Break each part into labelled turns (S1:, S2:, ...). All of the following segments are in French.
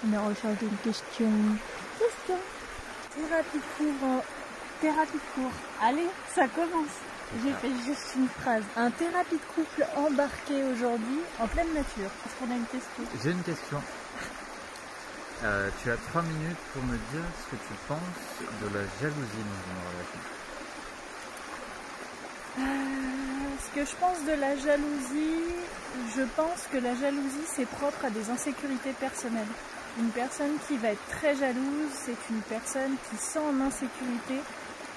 S1: On est en recherche d'une question. Thérapie de cours. Allez, ça commence. J'ai fait juste une phrase. Un thérapie de couple embarqué aujourd'hui en pleine nature. Est-ce qu'on a une question?
S2: J'ai une question. Tu as 3 minutes pour me dire ce que tu penses de la jalousie dans une relation.
S1: Ce que je pense de la jalousie, je pense que la jalousie c'est propre à des insécurités personnelles. Une personne qui va être très jalouse, c'est une personne qui sent en insécurité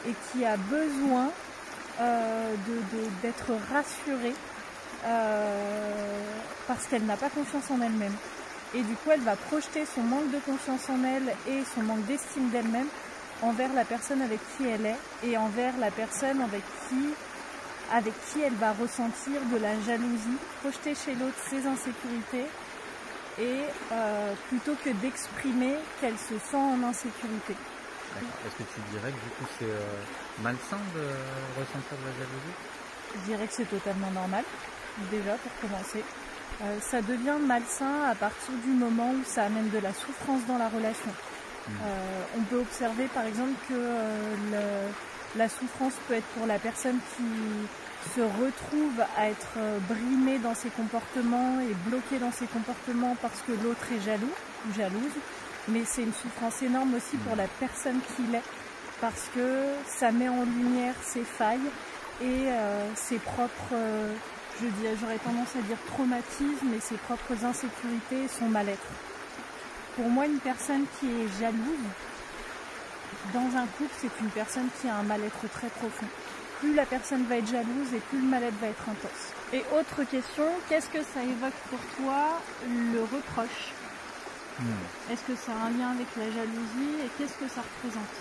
S1: et qui a besoin d'être rassurée parce qu'elle n'a pas confiance en elle-même. Et du coup, elle va projeter son manque de confiance en elle et son manque d'estime d'elle-même envers la personne avec qui elle est et envers la personne avec qui elle va ressentir de la jalousie, projeter chez l'autre ses insécurités et plutôt que d'exprimer qu'elle se sent en insécurité.
S2: D'accord. Est-ce que tu dirais que du coup c'est malsain de ressentir de la jalousie?
S1: Je dirais que c'est totalement normal, déjà pour commencer. Ça devient malsain à partir du moment où ça amène de la souffrance dans la relation. On peut observer par exemple que la souffrance peut être pour la personne qui se retrouve à être brimée dans ses comportements et bloquée dans ses comportements parce que l'autre est jaloux ou jalouse. Mais c'est une souffrance énorme aussi pour la personne qui l'est parce que ça met en lumière ses failles et ses propres, j'aurais tendance à dire traumatismes et ses propres insécurités et son mal-être. Pour moi, une personne qui est jalouse dans un couple, c'est une personne qui a un mal-être très profond. Plus la personne va être jalouse et plus le mal-être va être intense. Et autre question, qu'est-ce que ça évoque pour toi le reproche? Est-ce que ça a un lien avec la jalousie et qu'est-ce que ça représente?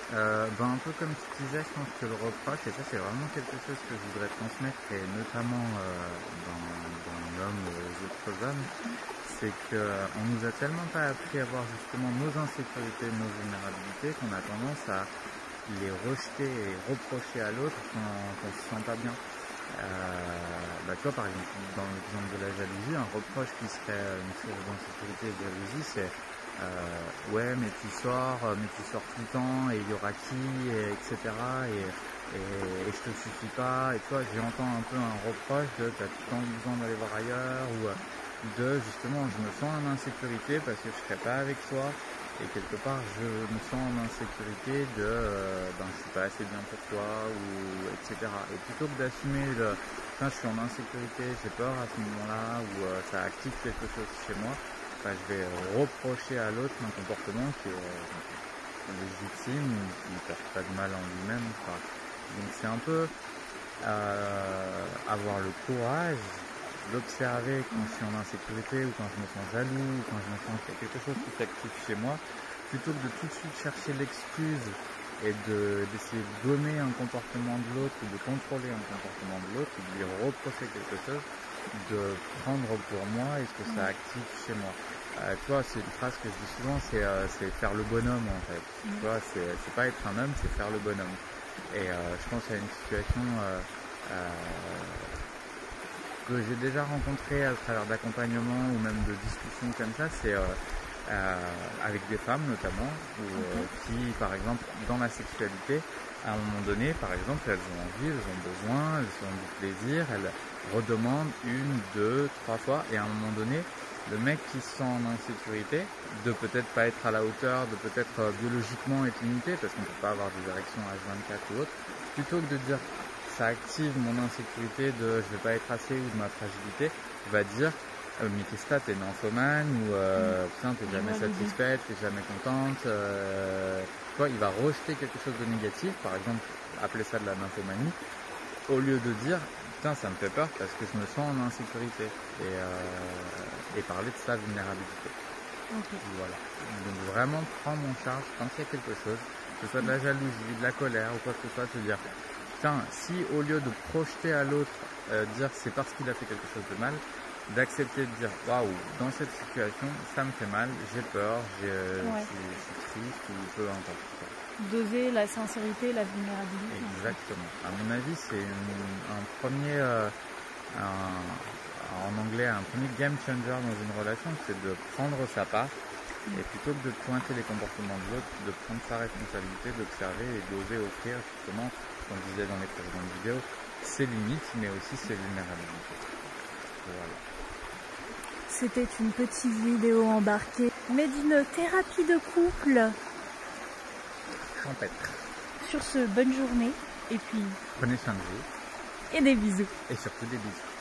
S2: Un peu comme tu disais, je pense que le reproche, et ça c'est vraiment quelque chose que je voudrais transmettre, et notamment dans l'homme aux autres hommes, c'est qu'on nous a tellement pas appris à voir justement nos insécurités, nos vulnérabilités, qu'on a tendance à les rejeter et reprocher à l'autre quand on se sent pas bien. Tu vois, par exemple, dans l'exemple de la jalousie, un reproche qui serait une source d'insécurité et de jalousie, c'est ouais, mais tu sors tout le temps, et il y aura qui, etc. Et je te suffis pas. Et toi, j'entends un peu un reproche de t'as tout le temps besoin d'aller voir ailleurs, ou de justement, je me sens en insécurité parce que je serai pas avec toi. Et quelque part, je me sens en insécurité de je suis pas assez bien pour toi, ou etc. Et plutôt que d'assumer je suis en insécurité, j'ai peur à ce moment-là, ou ça active quelque chose chez moi, je vais reprocher à l'autre un comportement qui est légitime, qui ne fait pas de mal en lui-même. Donc c'est un peu avoir le courage d'observer quand je suis en insécurité, ou quand je me sens jaloux, ou quand je me sens qu'il y a quelque chose qui s'active chez moi, plutôt que de tout de suite chercher l'excuse et d'essayer de gommer un comportement de l'autre, ou de contrôler un comportement de l'autre, ou de lui reprocher quelque chose, de prendre pour moi et ce que ça active chez moi. Tu vois, c'est une phrase que je dis souvent, c'est faire le bonhomme en fait. Tu vois, c'est pas être un homme, c'est faire le bonhomme. Et je pense à une situation que j'ai déjà rencontrée à travers d'accompagnement ou même de discussions comme ça, c'est avec des femmes notamment, qui par exemple dans la sexualité, à un moment donné, par exemple, elles ont envie, elles ont besoin, elles ont du plaisir, elles redemandent 1, 2, 3 fois, et à un moment donné, le mec qui se sent en insécurité, de peut-être pas être à la hauteur, de peut-être biologiquement être limité, parce qu'on ne peut pas avoir des érections H24 ou autre, plutôt que de dire ça active mon insécurité de je vais pas être assez ou de ma fragilité, va dire mais qu'est-ce que t'es nymphomane, ou putain t'es jamais satisfaite, t'es jamais contente, toi il va rejeter quelque chose de négatif, par exemple appeler ça de la nymphomanie, au lieu de dire putain ça me fait peur parce que je me sens en insécurité, et parler de sa vulnérabilité. Voilà. Donc vraiment prendre en charge quand il y a quelque chose, que ce soit de la jalousie, de la colère ou quoi que ce soit, te dire putain, si au lieu de projeter à l'autre, dire c'est parce qu'il a fait quelque chose de mal, d'accepter de dire waouh, dans cette situation ça me fait mal, j'ai peur, je suis triste, ou peu importe.
S1: Doser la sincérité et la vulnérabilité.
S2: Exactement. À mon avis, c'est un en anglais, un premier game changer dans une relation, c'est de prendre sa part. Et plutôt que de pointer les comportements de l'autre, de prendre sa responsabilité, d'observer et d'oser offrir, justement, comme on disait dans les précédentes vidéos, ses limites, mais aussi ses vulnérabilités. Voilà.
S1: C'était une petite vidéo embarquée, mais d'une thérapie de couple.
S2: Champêtre.
S1: Sur ce, bonne journée, et puis...
S2: Prenez soin de vous.
S1: Et des bisous.
S2: Et surtout des bisous.